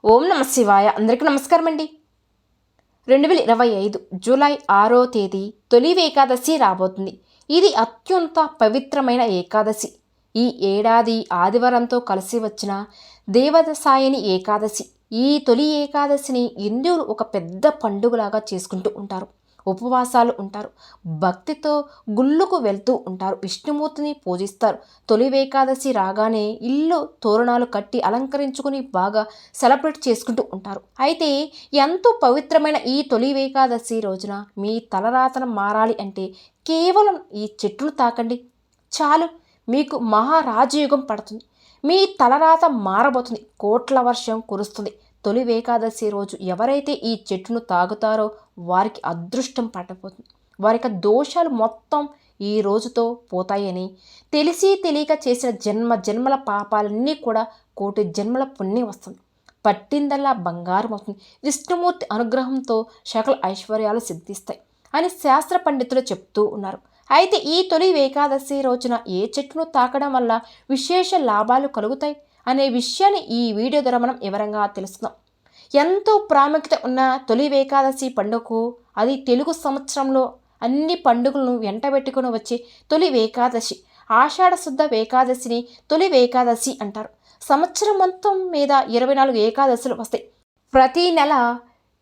ఓం నమ శివాయ. అందరికీ నమస్కారం అండి. 2025 జూలై 6వ తేదీ తొలి ఏకాదశి రాబోతుంది. ఇది అత్యంత పవిత్రమైన ఏకాదశి. ఈ ఏడాది ఆదివారంతో కలిసి వచ్చిన దేవదసాయని ఏకాదశి. ఈ తొలి ఏకాదశిని హిందువులు ఒక పెద్ద పండుగలాగా చేసుకుంటూ ఉంటారు. ఉపవాసాలు ఉంటారు. భక్తితో గుళ్ళకు వెళ్తూ ఉంటారు. విష్ణుమూర్తిని పూజిస్తారు. తొలి ఏకాదశి రాగానే ఇల్లు తోరణాలు కట్టి అలంకరించుకుని బాగా సెలబ్రేట్ చేసుకుంటూ ఉంటారు. అయితే ఎంతో పవిత్రమైన ఈ తొలి ఏకాదశి రోజున మీ తలరాతన మారాలి అంటే కేవలం ఈ చెట్టును తాకండి చాలు. మీకు మహారాజయోగం పడుతుంది. మీ తలరాత మారబోతుంది. కోట్ల వర్షం కురుస్తుంది. తొలి ఏకాదశి రోజు ఎవరైతే ఈ చెట్టును తాగుతారో వారికి అదృష్టం పట్టబోతుంది. వారికి దోషాలు మొత్తం ఈ రోజుతో పోతాయని, తెలిసి తెలియక చేసిన జన్మల పాపాలన్నీ కూడా కోటి జన్మల పుణ్యం వస్తుంది. పట్టిందల్లా బంగారం అవుతుంది. విష్ణుమూర్తి అనుగ్రహంతో సకల ఐశ్వర్యాలు సిద్ధిస్తాయి అని శాస్త్ర పండితులు చెప్తూ ఉన్నారు. అయితే ఈ తొలి ఏకాదశి రోజున ఏ చెట్టును తాకడం వల్ల విశేష లాభాలు కలుగుతాయి అనే విషయాన్ని ఈ వీడియో ద్వారా మనం వివరంగా తెలుస్తున్నాం. ఎంతో ప్రాముఖ్యత ఉన్న తొలి ఏకాదశి పండుగకు, అది తెలుగు సంవత్సరంలో అన్ని పండుగలను వెంటబెట్టుకుని వచ్చే తొలి ఏకాదశి, ఆషాఢ శుద్ధ ఏకాదశిని తొలి ఏకాదశి అంటారు. సంవత్సరం మొత్తం మీద 24 ఏకాదశులు వస్తాయి. ప్రతి నెల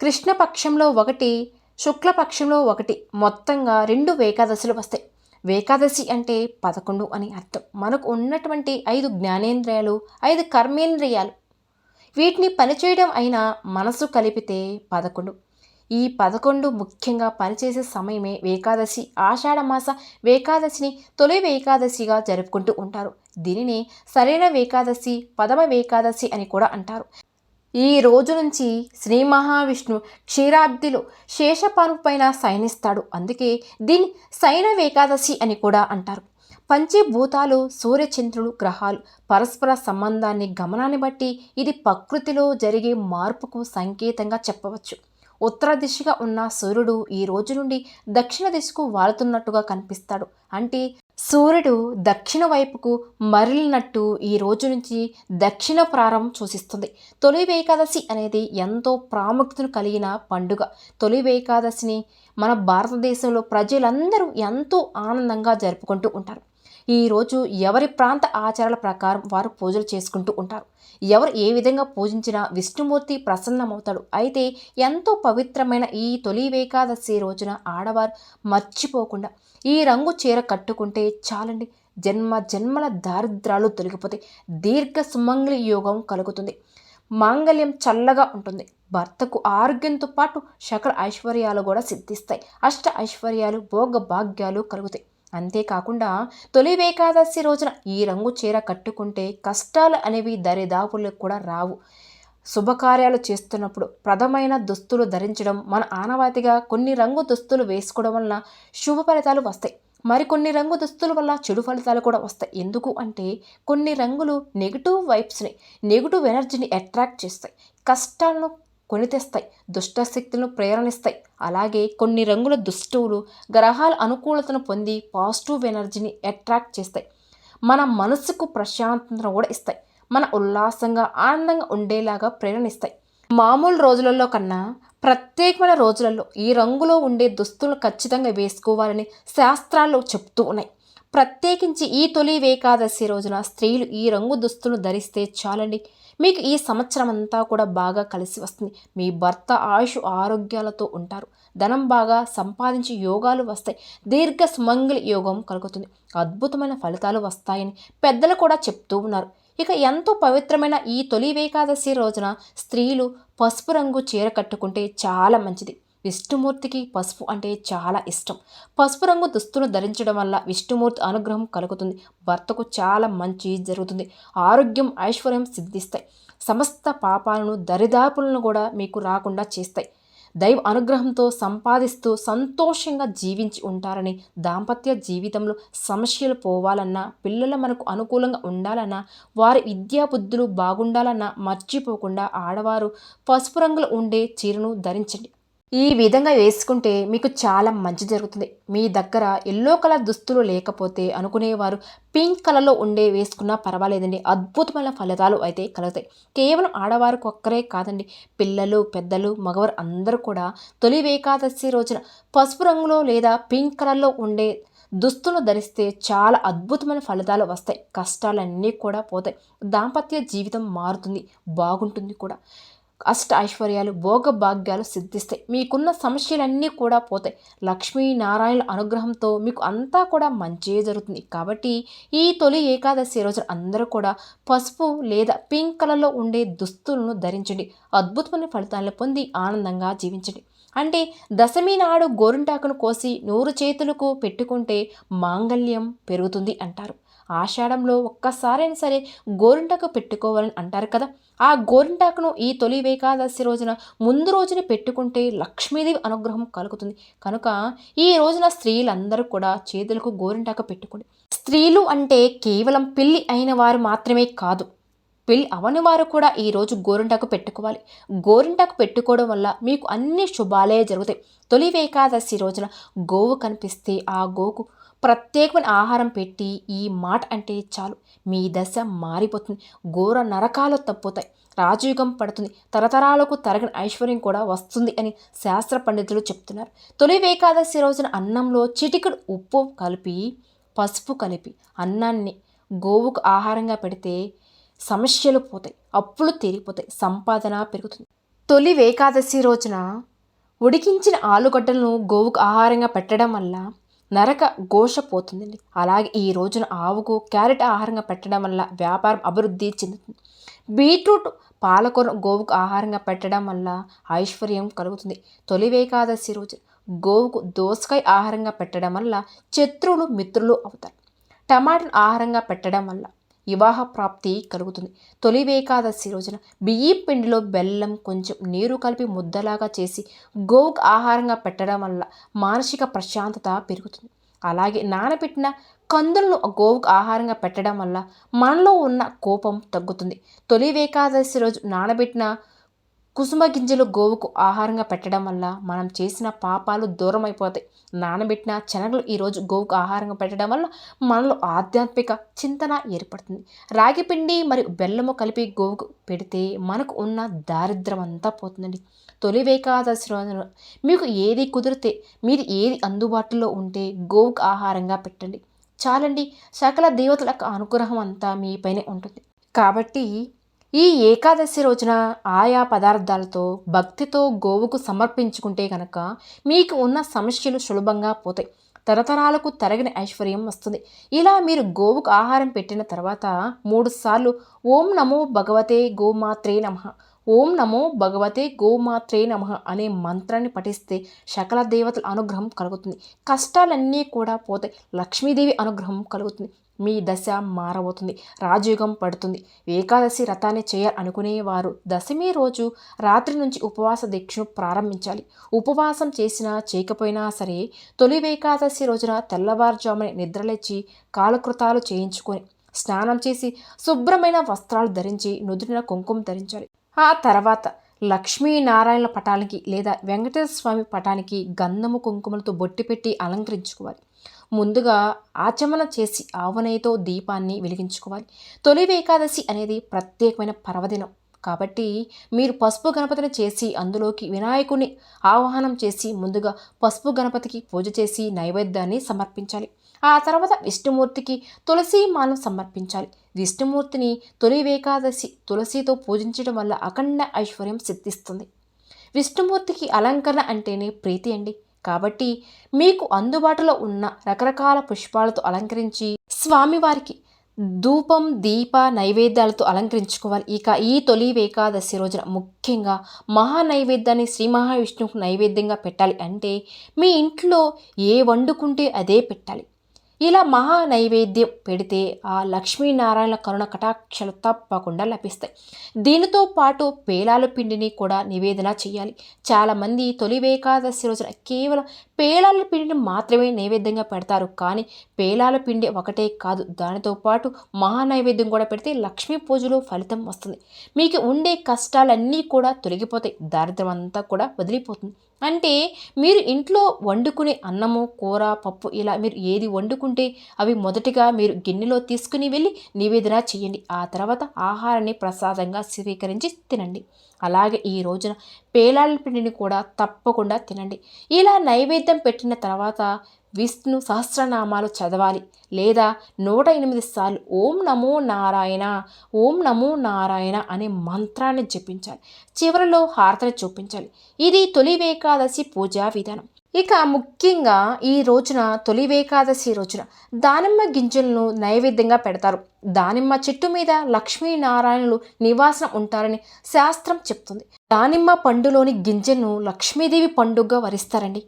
కృష్ణపక్షంలో ఒకటి, శుక్లపక్షంలో ఒకటి, మొత్తంగా 2 ఏకాదశులు వస్తాయి. ఏకాదశి అంటే 11 అని అర్థం. మనకు ఉన్నటువంటి 5 జ్ఞానేంద్రియాలు, 5 కర్మేంద్రియాలు, వీటిని పనిచేయడం అయినా మనసు కలిపితే 11. ఈ 11 ముఖ్యంగా పనిచేసే సమయమే ఏకాదశి. ఆషాఢ మాస ఏకాదశిని తొలి ఏకాదశిగా జరుపుకుంటూ ఉంటారు. దీనిని సరైన ఏకాదశి, పదమ ఏకాదశి అని కూడా అంటారు. ఈ రోజు నుంచి శ్రీ మహావిష్ణు క్షీరాబ్దిలో శేషపాను పైన శయనిస్తాడు. అందుకే దీన్ని శయన ఏకాదశి అని కూడా అంటారు. పంచభూతాలు, సూర్యచంద్రులు, గ్రహాలు పరస్పర సంబంధాన్ని, గమనాన్ని బట్టి ఇది ప్రకృతిలో జరిగే మార్పుకు సంకేతంగా చెప్పవచ్చు. ఉత్తర దిశగా ఉన్న సూర్యుడు ఈ రోజు నుండి దక్షిణ దిశకు వాలుతున్నట్టుగా కనిపిస్తాడు. అంటే సూర్యుడు దక్షిణ వైపుకు మరలినట్టు ఈ రోజు నుంచి దక్షిణ ప్రారంభం సూచిస్తుంది. తొలి ఏకాదశి అనేది ఎంతో ప్రాముఖ్యతను కలిగిన పండుగ. తొలి ఏకాదశిని మన భారతదేశంలో ప్రజలందరూ ఎంతో ఆనందంగా జరుపుకుంటూ ఉంటారు. ఈరోజు ఎవరి ప్రాంత ఆచారాల ప్రకారం వారు పూజలు చేసుకుంటూ ఉంటారు. ఎవరు ఏ విధంగా పూజించినా విష్ణుమూర్తి ప్రసన్నమవుతాడు. అయితే ఎంతో పవిత్రమైన ఈ తొలి ఏకాదశి రోజున ఆడవారు మర్చిపోకుండా ఈ రంగు చీర కట్టుకుంటే చాలండి, జన్మల దారిద్రాలు తొలగిపోతాయి. దీర్ఘ సుమంగళి యోగం కలుగుతుంది. మాంగళ్యం చల్లగా ఉంటుంది. భర్తకు ఆరోగ్యంతో పాటు సకల ఐశ్వర్యాలు కూడా సిద్ధిస్తాయి. అష్ట ఐశ్వర్యాలు, భోగ భాగ్యాలు కలుగుతాయి. అంతేకాకుండా తొలి ఏకాదశి రోజున ఈ రంగు చీర కట్టుకుంటే కష్టాలు అనేవి దరిదాపులకు కూడా రావు. శుభకార్యాలు చేస్తున్నప్పుడు ప్రథమైన దుస్తులు ధరించడం మన ఆనవాయితీగా. కొన్ని రంగు దుస్తులు వేసుకోవడం వలన శుభ ఫలితాలు వస్తాయి. మరికొన్ని రంగు దుస్తుల వల్ల చెడు ఫలితాలు కూడా వస్తాయి. ఎందుకు అంటే కొన్ని రంగులు నెగిటివ్ వైబ్స్ని, నెగిటివ్ ఎనర్జీని అట్రాక్ట్ చేస్తాయి, కష్టాలను కొని తెస్తాయి, దుష్టశక్తులను ప్రేరణిస్తాయి. అలాగే కొన్ని రంగుల దుస్తువులు గ్రహాల అనుకూలతను పొంది పాజిటివ్ ఎనర్జీని అట్రాక్ట్ చేస్తాయి. మన మనసుకు ప్రశాంతతను కూడా ఇస్తాయి. మన ఉల్లాసంగా ఆనందంగా ఉండేలాగా ప్రేరణిస్తాయి. మామూలు రోజులలో కన్నా ప్రత్యేకమైన రోజులలో ఈ రంగులో ఉండే దుస్తులను ఖచ్చితంగా వేసుకోవాలని శాస్త్రాలు చెప్తూ ఉన్నాయి. ప్రత్యేకించి ఈ తొలి ఏకాదశి రోజున స్త్రీలు ఈ రంగు దుస్తులు ధరిస్తే చాలండి, మీకు ఈ సంవత్సరం అంతా కూడా బాగా కలిసి వస్తుంది. మీ భర్త ఆయుష్ ఆరోగ్యాలతో ఉంటారు. ధనం బాగా సంపాదించి యోగాలు వస్తాయి. దీర్ఘ సుమంగళి యోగం కలుగుతుంది. అద్భుతమైన ఫలితాలు వస్తాయని పెద్దలు కూడా చెప్తూ ఉన్నారు. ఇక ఎంతో పవిత్రమైన ఈ తొలి ఏకాదశి రోజున స్త్రీలు పసుపు రంగు చీర కట్టుకుంటే చాలా మంచిది. విష్ణుమూర్తికి పసుపు అంటే చాలా ఇష్టం. పసుపు రంగు దుస్తులు ధరించడం వల్ల విష్ణుమూర్తి అనుగ్రహం కలుగుతుంది. భర్తకు చాలా మంచి జరుగుతుంది. ఆరోగ్యం, ఐశ్వర్యం సిద్ధిస్తాయి. సమస్త పాపాలను, దరిదాపులను కూడా మీకు రాకుండా చేస్తాయి. దైవ అనుగ్రహంతో సంపాదిస్తూ సంతోషంగా జీవించి ఉంటారని, దాంపత్య జీవితంలో సమస్యలు పోవాలన్నా, పిల్లలు మనకు అనుకూలంగా ఉండాలన్నా, వారి విద్యాబుద్ధులు బాగుండాలన్నా మర్చిపోకుండా ఆడవారు పసుపు రంగులో ఉండే చీరను ధరించండి. ఈ విధంగా వేసుకుంటే మీకు చాలా మంచి జరుగుతుంది. మీ దగ్గర యెల్లో కలర్ దుస్తులు లేకపోతే అనుకునేవారు పింక్ కలర్‌లో ఉండే వేసుకున్నా పర్వాలేదండి. అద్భుతమైన ఫలితాలు అయితే కలుగుతాయి. కేవలం ఆడవారికి ఒక్కరే కాదండి. పిల్లలు, పెద్దలు, మగవారు అందరూ కూడా తొలి ఏకాదశి రోజున పసుపు రంగులో లేదా పింక్ కలర్‌లో ఉండే దుస్తులు ధరిస్తే చాలా అద్భుతమైన ఫలితాలు వస్తాయి. కష్టాలన్నీ కూడా పోతాయి. దాంపత్య జీవితం మారుతుంది. బాగుంటుంది కూడా. అష్ట ఐశ్వర్యాలు, భోగ భాగ్యాలు సిద్ధిస్తాయి. మీకున్న సమస్యలన్నీ కూడా పోతాయి. లక్ష్మీనారాయణుల అనుగ్రహంతో మీకు అంతా కూడా మంచే జరుగుతుంది. కాబట్టి ఈ తొలి ఏకాదశి రోజున అందరూ కూడా పసుపు లేదా పింక్ కలర్‌లో ఉండే దుస్తులను ధరించండి. అద్భుతమైన ఫలితాలను పొంది ఆనందంగా జీవించండి. అంటే దశమి నాడు గోరింటాకును కోసి 100 చేతులకు పెట్టుకుంటే మాంగళ్యం పెరుగుతుంది అంటారు. ఆషాఢంలో ఒక్కసారైనా సరే గోరింటాకు పెట్టుకోవాలని అంటారు కదా! ఆ గోరింటాకును ఈ తొలి ఏకాదశి రోజున ముందు రోజునే పెట్టుకుంటే లక్ష్మీదేవి అనుగ్రహం కలుగుతుంది. కనుక ఈ రోజున స్త్రీలందరూ కూడా చేతులకు గోరింటాకు పెట్టుకోండి. స్త్రీలు అంటే కేవలం పెళ్లి అయిన వారు మాత్రమే కాదు. పెళ్ళి అవని వారు కూడా ఈరోజు గోరింటాకు పెట్టుకోవాలి. గోరింటాకు పెట్టుకోవడం వల్ల మీకు అన్ని శుభాలే జరుగుతాయి. తొలి ఏకాదశి రోజున గోవు కనిపిస్తే ఆ గోవుకు ప్రత్యేకమైన ఆహారం పెట్టి ఈ మాట అంటే చాలు మీ దశ మారిపోతుంది. ఘోర నరకాలు తప్పుతాయి. రాజయుగం పడుతుంది. తరతరాలకు తరగని ఐశ్వర్యం కూడా వస్తుంది అని శాస్త్ర పండితులు చెప్తున్నారు. తొలి ఏకాదశి రోజున అన్నంలో చిటికెడు ఉప్పు కలిపి పసుపు కలిపి అన్నాన్ని గోవుకు ఆహారంగా పెడితే సమస్యలు పోతాయి. అప్పులు తీరిపోతాయి. సంపాదన పెరుగుతుంది. తొలి ఏకాదశి రోజున ఉడికించిన ఆలుగడ్డలను గోవుకు ఆహారంగా పెట్టడం వల్ల నరక ఘోష పోతుందండి. అలాగే ఈ రోజున ఆవుకు క్యారెట్ ఆహారంగా పెట్టడం వల్ల వ్యాపారం అభివృద్ధి చెందుతుంది. బీట్రూట్ పాలకూర గోవుకు ఆహారంగా పెట్టడం వల్ల ఐశ్వర్యం కలుగుతుంది. తొలి ఏకాదశి రోజు గోవుకు దోసకాయ ఆహారంగా పెట్టడం వల్ల శత్రువులు మిత్రులు అవుతారు. టమాటాను ఆహారంగా పెట్టడం వల్ల వివాహ ప్రాప్తి కలుగుతుంది. తొలి ఏకాదశి రోజున బియ్యం పిండిలో బెల్లం కొంచెం నీరు కలిపి ముద్దలాగా చేసి గోవుకు ఆహారంగా పెట్టడం వల్ల మానసిక ప్రశాంతత పెరుగుతుంది. అలాగే నానబెట్టిన కందులను గోవుకు ఆహారంగా పెట్టడం వల్ల మనలో ఉన్న కోపం తగ్గుతుంది. తొలి ఏకాదశి రోజు నానబెట్టిన కుసుమ గింజలు గోవుకు ఆహారంగా పెట్టడం వల్ల మనం చేసిన పాపాలు దూరం అయిపోతాయి. నానబెట్టిన శనగలు ఈరోజు గోవుకు ఆహారంగా పెట్టడం వల్ల మనలో ఆధ్యాత్మిక చింతన ఏర్పడుతుంది. రాగి పిండి మరియు బెల్లము కలిపి గోవుకు పెడితే మనకు ఉన్న దారిద్ర్యం అంతా పోతుందండి. తొలి ఏకాదశి రోజున మీకు ఏది కుదిరితే మీది ఏది అందుబాటులో ఉంటే గోవుకు ఆహారంగా పెట్టండి. చాలండి. సకల దేవతల యొక్క అనుగ్రహం అంతా మీపైనే ఉంటుంది. కాబట్టి ఈ ఏకాదశి రోజున ఆయా పదార్థాలతో భక్తితో గోవుకు సమర్పించుకుంటే కనుక మీకు ఉన్న సమస్యలు సులభంగా పోతాయి. తరతరాలకు తరగని ఐశ్వర్యం వస్తుంది. ఇలా మీరు గోవుకు ఆహారం పెట్టిన తర్వాత 3 సార్లు ఓం నమో భగవతే గోమాత్రే నమః, ఓం నమో భగవతే గోమాత్రే నమః అనే మంత్రాన్ని పఠిస్తే సకల దేవతల అనుగ్రహం కలుగుతుంది. కష్టాలన్నీ కూడా పోతాయి. లక్ష్మీదేవి అనుగ్రహం కలుగుతుంది. మీ దశ మారబోతుంది. రాజయుగం పడుతుంది. ఏకాదశి వ్రతాన్ని చేయాలనుకునేవారు దశమి రోజు రాత్రి నుంచి ఉపవాస దీక్షను ప్రారంభించాలి. ఉపవాసం చేసినా చేయకపోయినా సరే తొలి ఏకాదశి రోజున తెల్లవారుజామున నిద్రలేచి కాలకృతాలు చేయించుకొని స్నానం చేసి శుభ్రమైన వస్త్రాలు ధరించి నుదుటిన కుంకుమ ధరించాలి. ఆ తర్వాత లక్ష్మీనారాయణుల పటానికి లేదా వెంకటేశ్వర స్వామి పటానికి గంధము కుంకుమలతో బొట్టి పెట్టి అలంకరించుకోవాలి. ముందుగా ఆచమన చేసి ఆవునేయితో దీపాన్ని వెలిగించుకోవాలి. తొలి ఏకాదశి అనేది ప్రత్యేకమైన పర్వదినం కాబట్టి మీరు పసుపు గణపతిని చేసి అందులోకి వినాయకుని ఆవాహనం చేసి ముందుగా పసుపు గణపతికి పూజ చేసి నైవేద్యాన్ని సమర్పించాలి. ఆ తర్వాత విష్ణుమూర్తికి తులసి మాలను సమర్పించాలి. విష్ణుమూర్తిని తొలి ఏకాదశి తులసితో పూజించడం వల్ల అఖండ ఐశ్వర్యం సిద్ధిస్తుంది. విష్ణుమూర్తికి అలంకరణ అంటేనే ప్రీతి అండి. కాబట్టి మీకు అందుబాటులో ఉన్న రకరకాల పుష్పాలతో అలంకరించి స్వామివారికి ధూపం దీప నైవేద్యాలతో అలంకరించుకోవాలి. ఇక ఈ తొలి ఏకాదశి రోజున ముఖ్యంగా మహా నైవేద్యాన్ని శ్రీ మహావిష్ణువుకు నైవేద్యంగా పెట్టాలి. అంటే మీ ఇంట్లో ఏ వండుకుంటే అదే పెట్టాలి. ఇలా మహా నైవేద్యం పెడితే ఆ లక్ష్మీనారాయణ కరుణ కటాక్షలు తప్పకుండా లభిస్తాయి. దీనితో పాటు పేలాల పిండిని కూడా నివేదన చేయాలి. చాలామంది తొలి ఏకాదశి రోజున కేవలం పేలాల పిండిని మాత్రమే నైవేద్యంగా పెడతారు. కానీ పేలాల పిండి ఒకటే కాదు, దానితో పాటు మహా నైవేద్యం కూడా పెడితే లక్ష్మీ పూజలో ఫలితం వస్తుంది. మీకు ఉండే కష్టాలన్నీ కూడా తొలగిపోతాయి, దారిద్ర్యం అంతా కూడా వదిలిపోతుంది. అంటే మీరు ఇంట్లో వండుకునే అన్నము, కూర, పప్పు ఇలా మీరు ఏది వండుకుంటే అవి మొదటిగా మీరు గిన్నెలో తీసుకుని వెళ్ళి నివేదన చేయండి. ఆ తర్వాత ఆహారాన్ని ప్రసాదంగా స్వీకరించి తినండి. అలాగే ఈ రోజున పేలాల పిండిని కూడా తప్పకుండా తినండి. ఇలా నైవేద్యం పెట్టిన తర్వాత విష్ణు సహస్రనామాలు చదవాలి, లేదా 108 సార్లు ఓం నమో నారాయణ, ఓం నమో నారాయణ అనే మంత్రాన్ని జపించాలి. చివరిలో హారతిని చూపించాలి. ఇది తొలి ఏకాదశి పూజా విధానం. ఇక ముఖ్యంగా ఈ రోజున తొలి ఏకాదశి రోజున దానిమ్మ గింజలను నైవేద్యంగా పెడతారు. దానిమ్మ చెట్టు మీద లక్ష్మీనారాయణులు నివాసం ఉంటారని శాస్త్రం చెప్తుంది. దానిమ్మ పండులోని గింజలను లక్ష్మీదేవి పండుగగా వరిస్తారండి.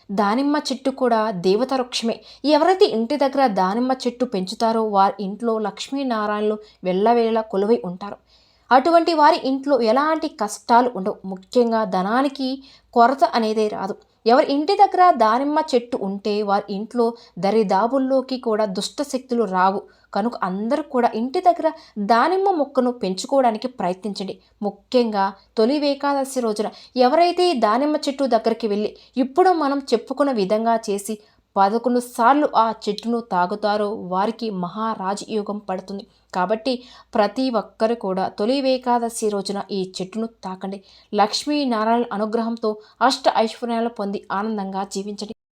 దానిమ్మ చెట్టు కూడా దేవత వృక్షమే. ఎవరైతే ఇంటి దగ్గర దానిమ్మ చెట్టు పెంచుతారో వారి ఇంట్లో లక్ష్మీనారాయణులు వెళ్ళవేళలా కొలువై ఉంటారు. అటువంటి వారి ఇంట్లో ఎలాంటి కష్టాలు ఉండవు. ముఖ్యంగా ధనానికి కొరత అనేదే రాదు. ఎవరి ఇంటి దగ్గర దానిమ్మ చెట్టు ఉంటే వారి ఇంట్లో దరిదాపుల్లోకి కూడా దుష్ట శక్తులు రావు. కనుక అందరూ కూడా ఇంటి దగ్గర దానిమ్మ మొక్కను పెంచుకోవడానికి ప్రయత్నించండి. ముఖ్యంగా తొలి ఏకాదశి రోజున ఎవరైతే దానిమ్మ చెట్టు దగ్గరికి వెళ్ళి ఇప్పుడు మనం చెప్పుకున్న విధంగా చేసి 11 సార్లు ఆ చెట్టును తాగుతారో వారికి మహారాజ యోగం పడుతుంది. కాబట్టి ప్రతి ఒక్కరు కూడా తొలి ఏకాదశి రోజున ఈ చెట్టును తాకండి. లక్ష్మీనారాయణ అనుగ్రహంతో అష్ట ఐశ్వర్యాలు పొంది ఆనందంగా జీవించండి.